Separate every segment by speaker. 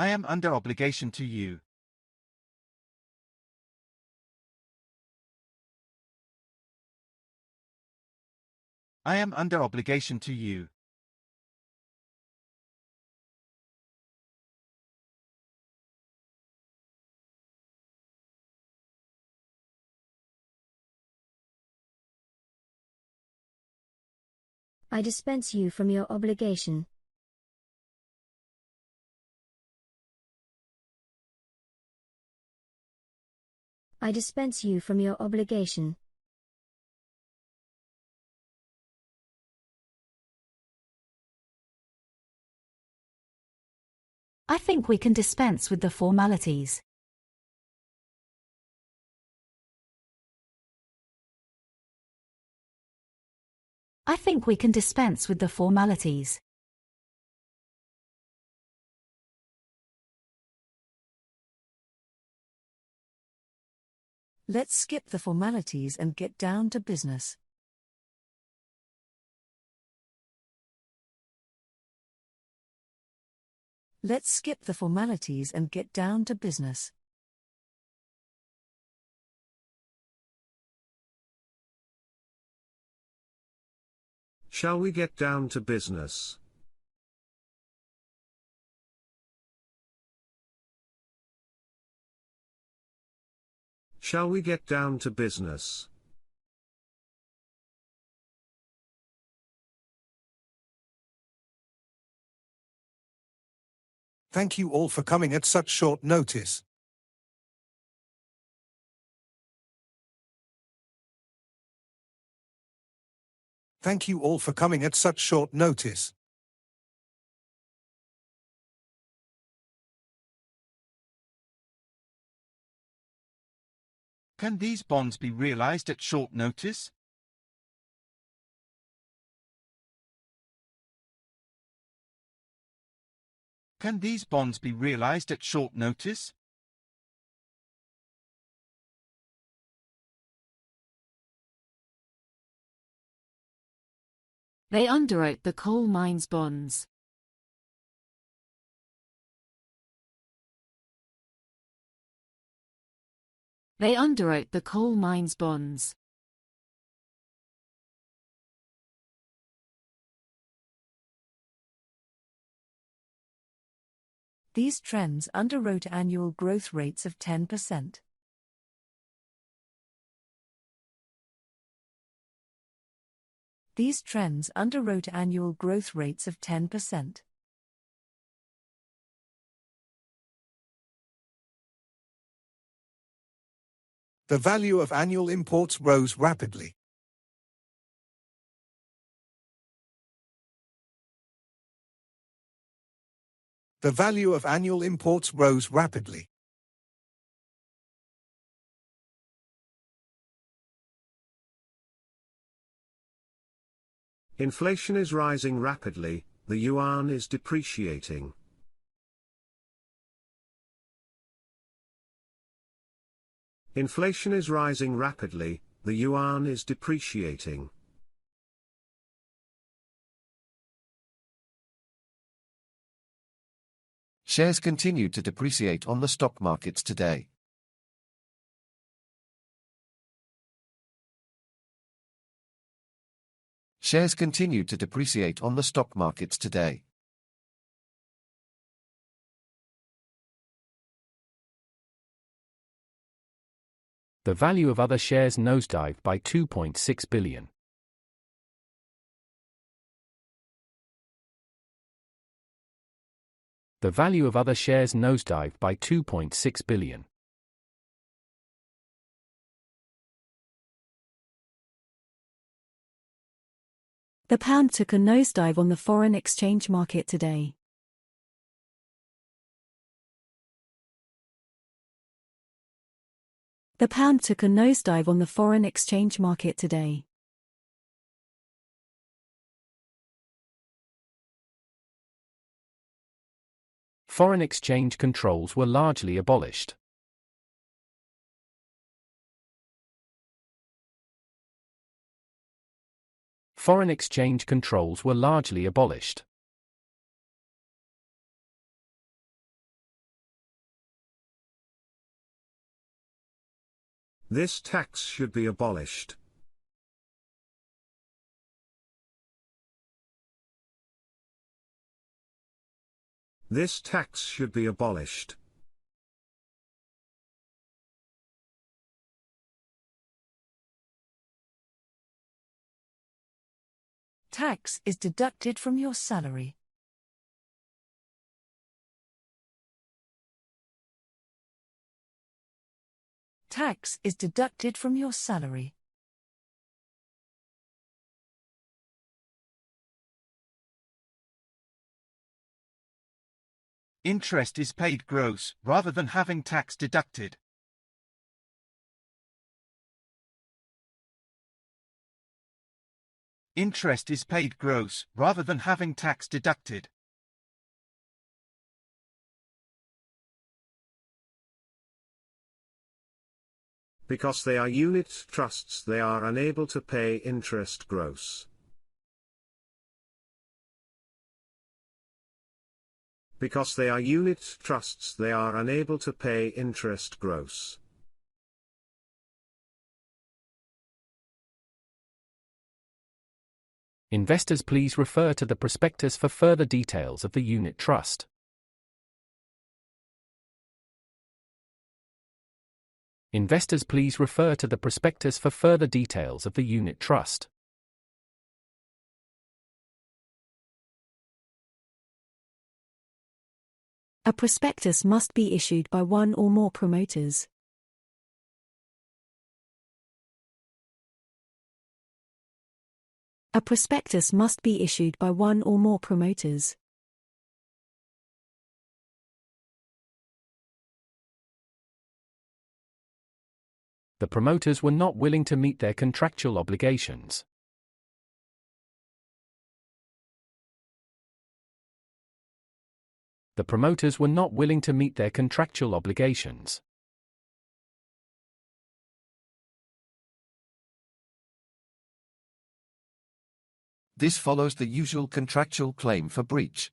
Speaker 1: I am under obligation to you. I am under obligation to you.
Speaker 2: I dispense you from your obligation. I dispense you from your obligation.
Speaker 3: I think we can dispense with the formalities. I think we can dispense with the formalities.
Speaker 4: Let's skip the formalities and get down to business. Let's skip the formalities and get down to business.
Speaker 5: Shall we get down to business? Shall we get down to business?
Speaker 6: Thank you all for coming at such short notice. Thank you all for coming at such short notice.
Speaker 1: Can these bonds be realized at short notice? Can these bonds be realized at short notice?
Speaker 3: They underwrote the coal mines bonds. They underwrote the coal mines bonds.
Speaker 4: These trends underwrote annual growth rates of 10%. These trends underwrote annual growth rates of 10%.
Speaker 6: The value of annual imports rose rapidly. The value of annual imports rose rapidly.
Speaker 5: Inflation is rising rapidly, the yuan is depreciating. Inflation is rising rapidly, the yuan is depreciating.
Speaker 7: Shares continued to depreciate on the stock markets today. Shares continued to depreciate on the stock markets today.
Speaker 8: The value of other shares nosedived by 2.6 billion. The value of other shares nosedived by 2.6 billion.
Speaker 4: The pound took a nosedive on the foreign exchange market today. The pound took a nosedive on the foreign exchange market today.
Speaker 8: Foreign exchange controls were largely abolished. Foreign exchange controls were largely abolished.
Speaker 5: This tax should be abolished. This tax should be abolished.
Speaker 4: Tax is deducted from your salary. Tax is deducted from your salary.
Speaker 1: Interest is paid gross, rather than having tax deducted. Interest is paid gross, rather than having tax deducted.
Speaker 5: Because they are unit trusts, they are unable to pay interest gross. Because they are unit trusts, they are unable to pay interest gross.
Speaker 8: Investors, please refer to the prospectus for further details of the unit trust. Investors, please refer to the prospectus for further details of the unit trust.
Speaker 4: A prospectus must be issued by one or more promoters. A prospectus must be issued by one or more promoters.
Speaker 8: The promoters were not willing to meet their contractual obligations. The promoters were not willing to meet their contractual obligations.
Speaker 7: This follows the usual contractual claim for breach.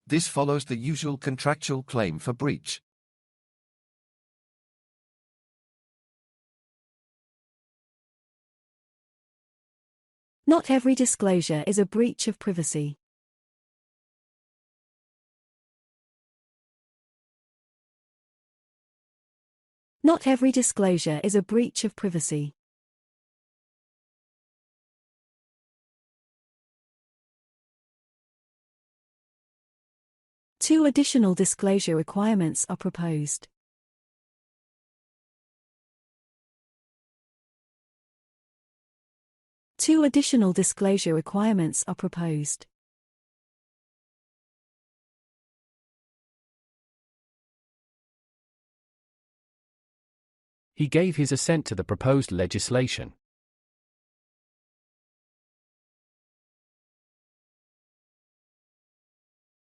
Speaker 7: This follows the usual contractual claim for breach.
Speaker 4: Not every disclosure is a breach of privacy. Not every disclosure is a breach of privacy. Two additional disclosure requirements are proposed. Two additional disclosure requirements are proposed.
Speaker 8: He gave his assent to the proposed legislation.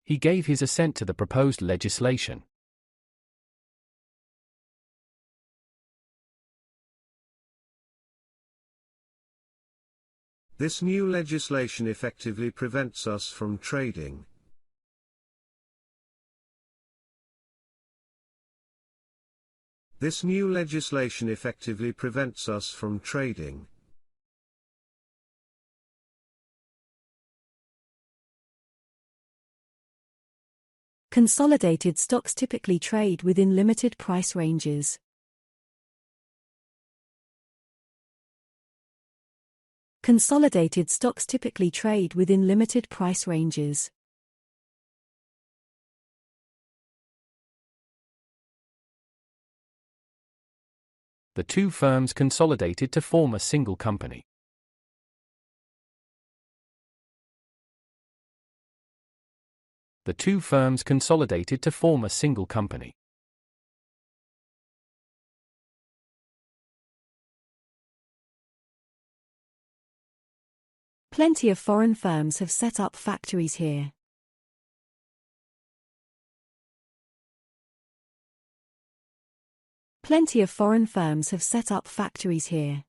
Speaker 8: He gave his assent to the proposed legislation.
Speaker 5: This new legislation effectively prevents us from trading. This new legislation effectively prevents us from trading.
Speaker 4: Consolidated stocks typically trade within limited price ranges. Consolidated stocks typically trade within limited price ranges.
Speaker 8: The two firms consolidated to form a single company. The two firms consolidated to form a single company.
Speaker 4: Plenty of foreign firms have set up factories here. Plenty of foreign firms have set up factories here.